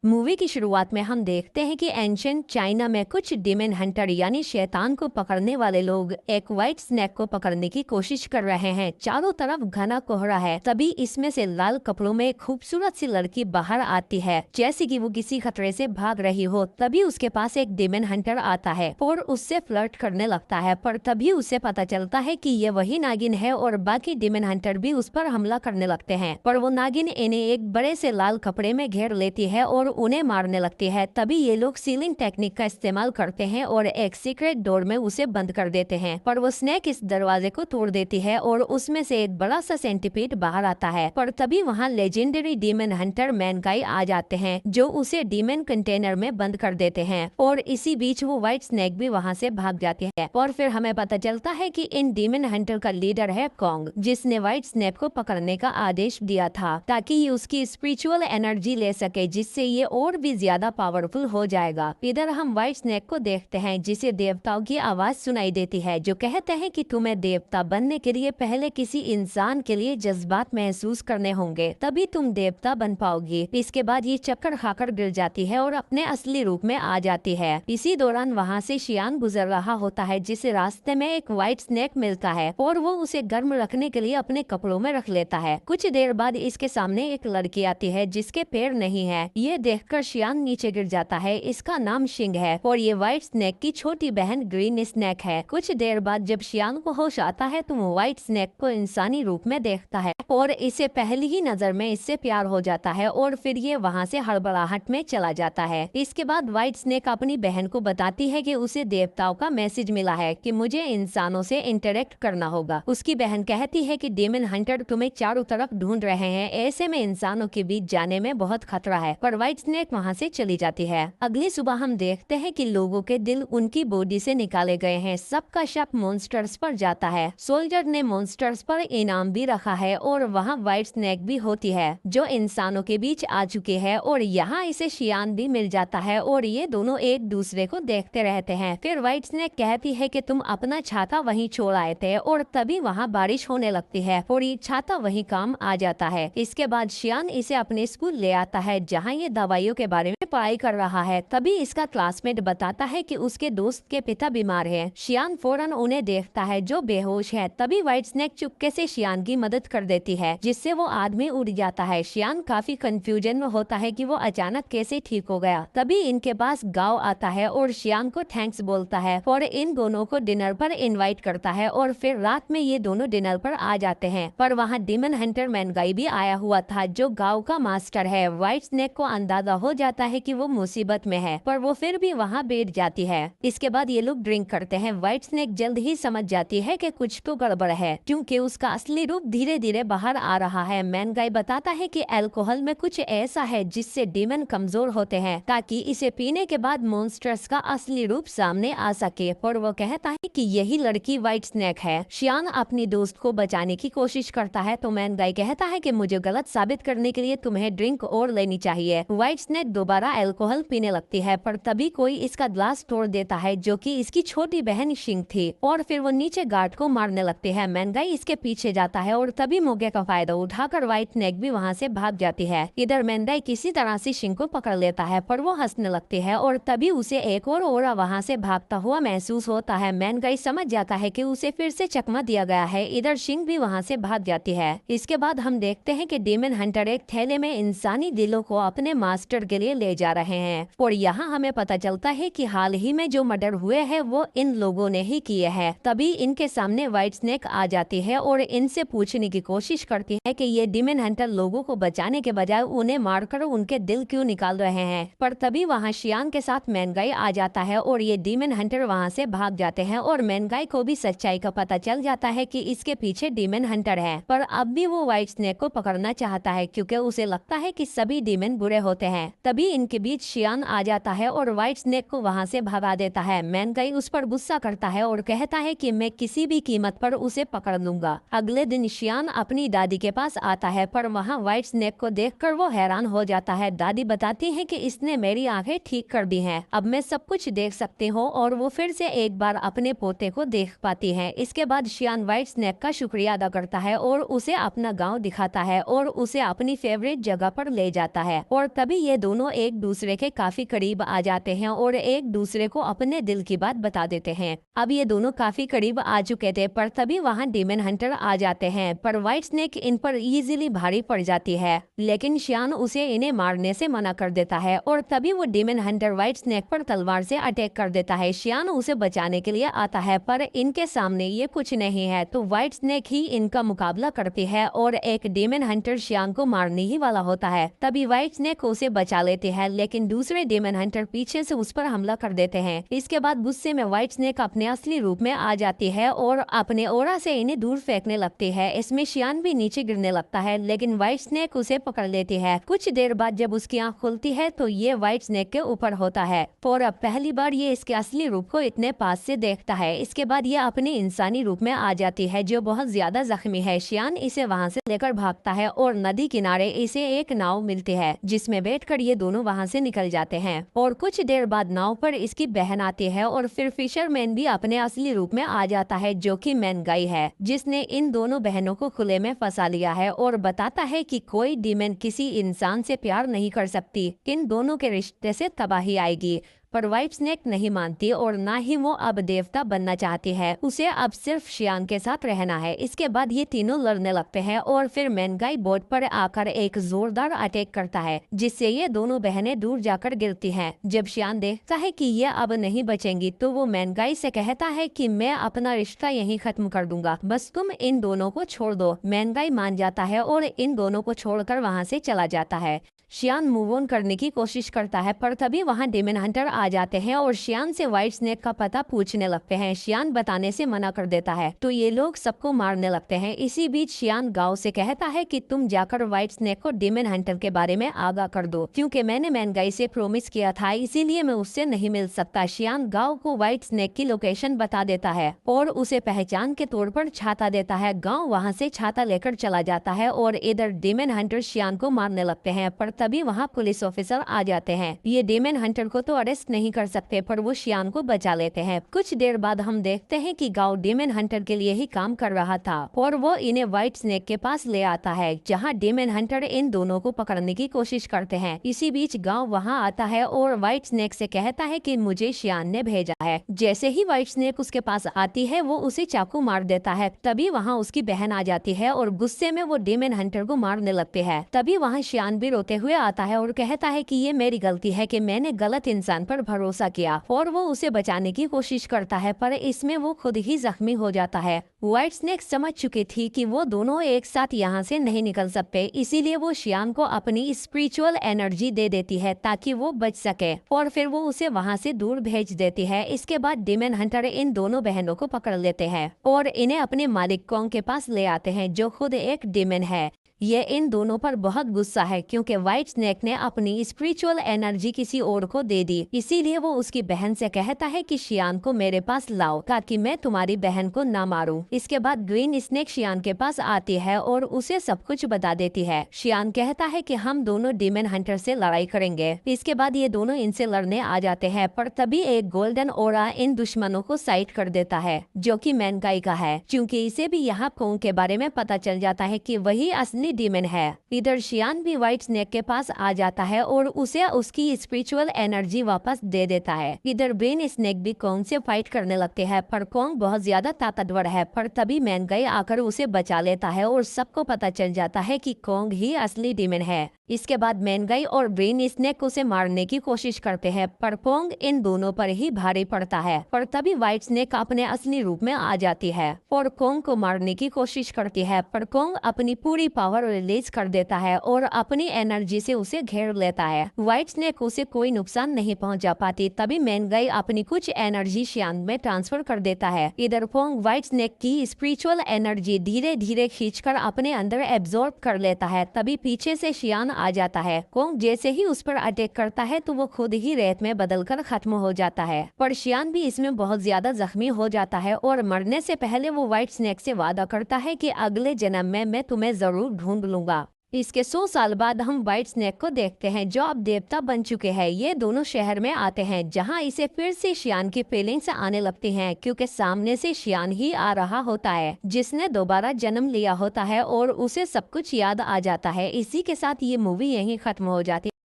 Movie की शुरुआत में हम देखते हैं कि एंशिएंट चाइना में कुछ डीमन हंटर यानी शैतान को पकड़ने वाले लोग एक व्हाइट स्नेक को पकड़ने की कोशिश कर रहे हैं। चारों तरफ घना कोहरा है। तभी इसमें से लाल कपड़ों में एक खूबसूरत सी लड़की बाहर आती है, जैसे कि वो किसी खतरे से भाग रही हो। तभी उसके पास एक डीमन हंटर आता है और उससे फ्लर्ट करने लगता है, पर तभी उसे पता चलता है कि ये वही नागिन है और बाकी डीमन हंटर भी उस पर हमला करने लगते हैं। पर वो नागिन इन्हें एक बड़े से लाल कपड़े में घेर लेती है और उन्हें मारने लगती है। तभी ये लोग सीलिंग टेक्निक का इस्तेमाल करते हैं और एक सीक्रेट डोर में उसे बंद कर देते हैं। पर वो स्नेक इस दरवाजे को तोड़ देती है और उसमें से एक बड़ा सा सेंटीपीड बाहर आता है। पर तभी वहाँ लेजेंडरी डीमन हंटर मैनगाई आ जाते हैं, जो उसे डीमन कंटेनर में बंद कर देते हैं। और इसी बीच वो व्हाइट स्नेक भी वहाँ से भाग जाती है। और फिर हमें पता चलता है कि इन डीमन हंटर का लीडर है कॉन्ग, जिसने व्हाइट स्नेक को पकड़ने का आदेश दिया था ताकि ये उसकी स्पिरिचुअल एनर्जी ले सके, जिससे ये और भी ज्यादा पावरफुल हो जाएगा। इधर हम व्हाइट स्नेक को देखते हैं, जिसे देवताओं की आवाज सुनाई देती है, जो कहते हैं कि तुम्हें देवता बनने के लिए पहले किसी इंसान के लिए जज्बात महसूस करने होंगे, तभी तुम देवता बन पाओगी। इसके बाद ये चक्कर खाकर गिर जाती है और अपने असली रूप में आ जाती है। इसी दौरान वहाँ से शियान गुजर रहा होता है, जिसे रास्ते में एक व्हाइट स्नेक मिलता है और वो उसे गर्म रखने के लिए अपने कपड़ों में रख लेता है। कुछ देर बाद इसके सामने एक लड़की आती है जिसके पैर नहीं है। ये देखकर शियान नीचे गिर जाता है। इसका नाम शिंग है और ये व्हाइट स्नेक की छोटी बहन ग्रीन स्नेक है। कुछ देर बाद जब शियान को होश आता है तो वो व्हाइट स्नेक को इंसानी रूप में देखता है और इसे पहली ही नजर में इससे प्यार हो जाता है और फिर ये वहाँ से हड़बड़ाहट में चला जाता है। इसके बाद व्हाइट स्नेक अपनी बहन को बताती है कि उसे देवताओं का मैसेज मिला है कि मुझे इंसानों से इंटरेक्ट करना होगा। उसकी बहन कहती है कि डीमन हंटर तुम्हें चारों तरफ ढूंढ रहे हैं, ऐसे में इंसानों के बीच जाने में बहुत खतरा है। पर व्हाइट स्नेक वहाँ से चली जाती है। अगली सुबह हम देखते हैं कि लोगों के दिल उनकी बॉडी से निकाले गए हैं। सबका शक मॉन्स्टर्स पर जाता है। सोल्जर ने मॉन्स्टर्स पर इनाम भी रखा है और वहाँ व्हाइट स्नेक भी होती है, जो इंसानों के बीच आ चुकी है और यहाँ इसे शियान भी मिल जाता है और ये दोनों एक दूसरे को देखते रहते हैं। फिर व्हाइट स्नेक कहती है कि तुम अपना छाता वहीं छोड़ आए थे और तभी वहाँ बारिश होने लगती है और ये छाता वहीं काम आ जाता है। इसके बाद शियान इसे अपने स्कूल ले आता है, जहाँ ये दवाइयों के बारे में पढ़ाई कर रहा है। तभी इसका क्लासमेट बताता है कि उसके दोस्त के पिता बीमार हैं। शियान फौरन उन्हें देखता है जो बेहोश है। तभी व्हाइट स्नेक चुपके से शियान की मदद कर देती है, जिससे वो आदमी उड़ जाता है। शियान काफी कंफ्यूजन में होता है कि वो अचानक कैसे ठीक हो गया। तभी इनके पास गांव आता है और शियान को थैंक्स बोलता है और इन दोनों को डिनर पर इनवाइट करता है और फिर रात में ये दोनों डिनर पर आ जाते हैं। पर वहाँ डीमन हंटर मैनगाई भी आया हुआ था, जो गांव का मास्टर है। व्हाइट स्नेक को अंदाजा हो जाता है कि वो मुसीबत में है, पर वो फिर भी वहाँ बैठ जाती है। इसके बाद ये लोग ड्रिंक करते हैं। व्हाइट स्नेक जल्द ही समझ जाती है कि कुछ तो गड़बड़ है, क्योंकि उसका असली रूप धीरे धीरे बाहर आ रहा है। मैनगाई बताता है कि अल्कोहल में कुछ ऐसा है जिससे डीमन कमजोर होते हैं, ताकि इसे पीने के बाद मॉन्स्टर्स का असली रूप सामने आ सके। और वो कहता है कि यही लड़की व्हाइट स्नेक है। शियान अपनी दोस्त को बचाने की कोशिश करता है तो मैनगाई कहता है कि मुझे गलत साबित करने के लिए तुम्हें ड्रिंक और लेनी चाहिए। व्हाइट स्नेक दोबारा अल्कोहल पीने लगती है, पर तभी कोई इसका ग्लास तोड़ देता है, जो कि इसकी छोटी बहन शिंग थी। और फिर वो नीचे गार्ड को मारने लगती है। मैनगाई इसके पीछे जाता है और तभी मौके का फायदा उठाकर व्हाइट स्नेक भी वहाँ से भाग जाती है। इधर मैनगाई किसी तरह से शिंग को पकड़ लेता है, पर वो हंसने लगती है और तभी उसे एक और ओरा वहाँ से भागता हुआ महसूस होता है। मैनगाई समझ जाता है कि उसे फिर से चकमा दिया गया है। इधर शिंग भी वहाँ से भाग जाती है। इसके बाद हम देखते हैं कि डीमन हंटर एक थैले में इंसानी दिलों को अपने मास्टर के लिए ले जा रहे हैं और यहाँ हमें पता चलता है कि हाल ही में जो मर्डर हुए हैं वो इन लोगों ने ही किए हैं। तभी इनके सामने व्हाइट स्नेक आ जाती है और इनसे पूछने की कोशिश करती है कि ये डीमन हंटर लोगों को बचाने के बजाय उन्हें मारकर उनके दिल क्यों निकाल रहे हैं। पर तभी वहाँ शियान के साथ मैनगाई आ जाता है और ये डीमन हंटर वहाँ से भाग जाते हैं और मैनगाई को भी सच्चाई का पता चल जाता है कि इसके पीछे डीमन हंटर है। पर अब भी वो व्हाइट स्नेक को पकड़ना चाहता है, क्योंकि उसे लगता है कि सभी डीमन बुरे होते हैं। तभी इनके बीच शियान आ जाता है और व्हाइट स्नेक को वहाँ से भगा देता है। मैनगाई उस पर गुस्सा करता है और कहता है कि मैं किसी भी कीमत पर उसे पकड़ लूंगा। अगले दिन शियान अपनी दादी के पास आता है, पर वहाँ व्हाइट स्नेक को देखकर वो हैरान हो जाता है। दादी बताती है कि इसने मेरी आंखें ठीक कर दी हैं, अब मैं सब कुछ देख सकती हूँ और वो फिर से एक बार अपने पोते को देख पाती है। इसके बाद शियान व्हाइट स्नेक का शुक्रिया अदा करता है और उसे अपना गाँव दिखाता है और उसे अपनी फेवरेट जगह पर ले जाता है। और तभी तभी ये दोनों एक दूसरे के काफी करीब आ जाते हैं और एक दूसरे को अपने दिल की बात बता देते हैं। अब ये दोनों काफी करीब आ चुके थे पर तभी वहाँ डेमन हंटर आ जाते हैं, पर व्हाइट स्नेक इन पर इजीली भारी पड़ जाती है, लेकिन शियान उसे इन्हें मारने से मना कर देता है और तभी वो डेमन हंटर व्हाइट स्नेक पर तलवार से अटैक कर देता है। शियान उसे बचाने के लिए आता है पर इनके सामने ये कुछ नहीं है, तो व्हाइट स्नेक ही इनका मुकाबला करती है और एक डेमन हंटर शियान को मारने ही वाला होता है। तभी व्हाइट स्नेक उसे बचा लेती है, लेकिन दूसरे डेमन हंटर पीछे से उस पर हमला कर देते हैं। इसके बाद गुस्से में व्हाइट स्नेक अपने असली रूप में आ जाती है और अपने ओरा से इन्हें दूर फेंकने लगती है। इसमें शियान भी नीचे गिरने लगता है, लेकिन व्हाइट स्नेक उसे पकड़ लेती है। कुछ देर बाद जब उसकी आंख खुलती है तो ये व्हाइट स्नेक के ऊपर होता है और अब पहली बार ये इसके असली रूप को इतने पास से देखता है। इसके बाद ये अपने इंसानी रूप में आ जाती है जो बहुत ज्यादा जख्मी है। शियान इसे वहाँ से लेकर भागता है और नदी किनारे इसे एक नाव मिलती है जिसमें बैठकर ये दोनों वहाँ से निकल जाते हैं और कुछ देर बाद नाव पर इसकी बहन आती है और फिर फिशरमैन भी अपने असली रूप में आ जाता है जो कि मैनगाई है, जिसने इन दोनों बहनों को खुले में फंसा लिया है और बताता है कि कोई डीमन किसी इंसान से प्यार नहीं कर सकती, इन दोनों के रिश्ते से तबाही आएगी। पर व्हाइट स्नेक नहीं मानती और ना ही वो अब देवता बनना चाहती है, उसे अब सिर्फ शियान के साथ रहना है। इसके बाद ये तीनों लड़ने लगते हैं और फिर मैनगाई बोट पर आकर एक जोरदार अटैक करता है जिससे ये दोनों बहनें दूर जाकर गिरती हैं। जब शियान देखता है कि ये अब नहीं बचेंगी तो वो मैनगाई से कहता है कि मैं अपना रिश्ता यहीं खत्म कर दूंगा, बस तुम इन दोनों को छोड़ दो। मैनगाई मान जाता है और इन दोनों को छोड़कर वहाँ से चला जाता है। शियान मूव ऑन करने की कोशिश करता है पर तभी वहाँ डेमन हंटर आ जाते हैं और शियान से व्हाइट स्नेक का पता पूछने लगते हैं। शियान बताने से मना कर देता है तो ये लोग सबको मारने लगते हैं। इसी बीच शियान गांव से कहता है कि तुम जाकर व्हाइट स्नेक को डेमन हंटर के बारे में आगाह कर दो, क्योंकि मैंने मैनगाई से प्रॉमिस किया था, इसीलिए मैं उससे नहीं मिल सकता। शियान गाँव को व्हाइट स्नेक की लोकेशन बता देता है और उसे पहचान के तौर पर छाता देता है। गाँव वहाँ से छाता लेकर चला जाता है और इधर डेमन हंटर शियान को मारने लगते हैं पर तभी वहाँ पुलिस ऑफिसर आ जाते हैं। ये डेमन हंटर को तो अरेस्ट नहीं कर सकते पर वो शियान को बचा लेते हैं। कुछ देर बाद हम देखते हैं कि गांव डेमन हंटर के लिए ही काम कर रहा था और वो इन्हें व्हाइट स्नेक के पास ले आता है जहाँ डेमन हंटर इन दोनों को पकड़ने की कोशिश करते हैं। इसी बीच गांव वहाँ आता है और व्हाइट स्नेक से कहता है कि मुझे शियान ने भेजा है। जैसे ही व्हाइट स्नेक उसके पास आती है वो उसे चाकू मार देता है। तभी वहाँ उसकी बहन आ जाती है और गुस्से में वो डेमन हंटर को मारने लगते हैं। तभी वहाँ शियान भी रोते हुए आता है और कहता है कि ये मेरी गलती है कि मैंने गलत इंसान पर भरोसा किया और वो उसे बचाने की कोशिश करता है पर इसमें वो खुद ही जख्मी हो जाता है। व्हाइट स्नेक समझ चुकी थी कि वो दोनों एक साथ यहाँ से नहीं निकल सकते, इसीलिए वो शियान को अपनी स्पिरिचुअल एनर्जी दे देती है ताकि वो बच सके और फिर वो उसे वहाँ से दूर भेज देती है। इसके बाद डेमन हंटर इन दोनों बहनों को पकड़ लेते हैं और इन्हें अपने मालिक कोंग के पास ले आते हैं जो खुद एक डेमन है। ये इन दोनों पर बहुत गुस्सा है क्योंकि व्हाइट स्नेक ने अपनी स्पिरिचुअल एनर्जी किसी और को दे दी, इसीलिए वो उसकी बहन से कहता है कि शियान को मेरे पास लाओ ताकि मैं तुम्हारी बहन को ना मारूं। इसके बाद ग्रीन स्नेक शियान के पास आती है और उसे सब कुछ बता देती है। शियान कहता है कि हम दोनों डेमन हंटर से लड़ाई करेंगे। इसके बाद ये दोनों इनसे लड़ने आ जाते हैं पर तभी एक गोल्डन ओरा इन दुश्मनों को साइड कर देता है जो कि मैनगाई का है, क्योंकि इसे भी यहाँ कोंग के बारे में पता चल जाता है कि वही असली डीमन है। इधर शियान भी व्हाइट स्नेक के पास आ जाता है और उसे उसकी स्पिरिचुअल एनर्जी वापस दे देता है। इधर ब्रेन स्नेक भी कोंग से फाइट करने लगते हैं पर कोंग बहुत ज्यादा ताकतवर है, पर तभी मैनगाई आकर उसे बचा लेता है और सबको पता चल जाता है कि कोंग ही असली डीमन है। इसके बाद मैनगाई और ब्रेन स्नेक उसे मारने की कोशिश करते हैं पर कोंग इन दोनों पर ही भारी पड़ता है, पर तभी व्हाइट स्नेक अपने असली रूप में आ जाती है और कोंग को मारने की कोशिश करती है, पर कोंग अपनी पूरी पावर रिलीज कर देता है और अपनी एनर्जी से उसे घेर लेता है। व्हाइट स्नेक उसे कोई नुकसान नहीं पहुंचा पाती। तभी मैनगाई अपनी कुछ एनर्जी शियान में ट्रांसफर कर देता है। इधर कोंग व्हाइट स्नेक की स्पिरिचुअल एनर्जी धीरे धीरे खींचकर अपने अंदर एब्जॉर्ब कर लेता है। तभी पीछे से शियान आ जाता है। कोंग जैसे ही उस पर अटैक करता है तो वो खुद ही रेत में बदलकर खत्म हो जाता है, पर शियान भी इसमें बहुत ज्यादा जख्मी हो जाता है और मरने से पहले वो व्हाइट स्नेक से वादा करता है कि अगले जन्म में मैं तुम्हें जरूर ढूंढ लूंगा। इसके 100 साल बाद हम व्हाइट स्नेक को देखते हैं जो अब देवता बन चुके हैं। ये दोनों शहर में आते हैं जहां इसे फिर से शियान की फीलिंग्स आने लगती हैं क्योंकि सामने से शियान ही आ रहा होता है जिसने दोबारा जन्म लिया होता है और उसे सब कुछ याद आ जाता है। इसी के साथ ये मूवी यहीं खत्म हो जाती है।